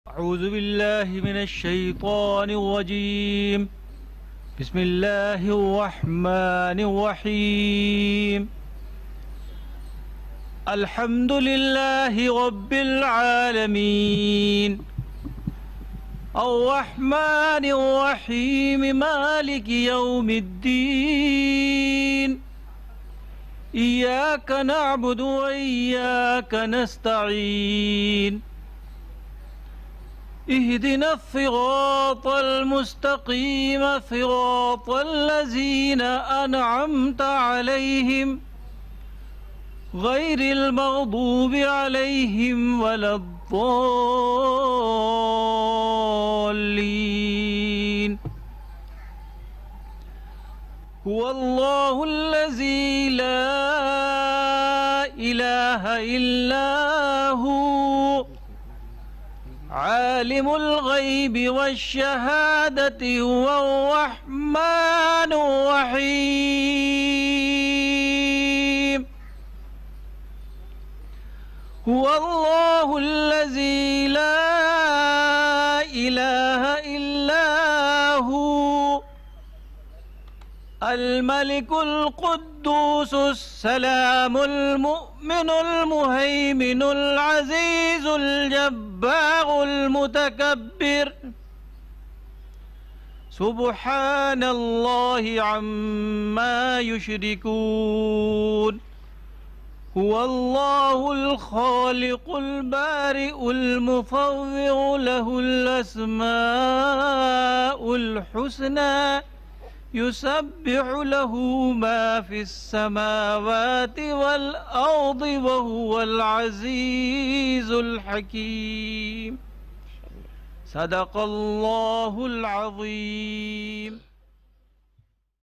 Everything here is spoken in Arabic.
أعوذ بالله من الشيطان الرجيم. بسم الله الرحمن الرحيم. الحمد لله رب العالمين، الرحمن الرحيم، مالك يوم الدين. إياك نعبد وإياك نستعين. اهدنا الصراط المستقيم، صراط الذين أنعمت عليهم غير المغضوب عليهم ولا الضالين. هو الله الذي لا إله إلا هو، عالم الغيب والشهادة، هو الرحمن الرحيم. هو الله الذي لا إله إلا هو، الملك القدوس السلام المؤمن المهيمن العزيز الجبار المتكبر. سبحان الله عما يشركون. هو الله الخالق البارئ المصور، له الأسماء الحسنى، يسبح له ما في السماوات والأرض، وهو العزيز الحكيم. صدق الله العظيم.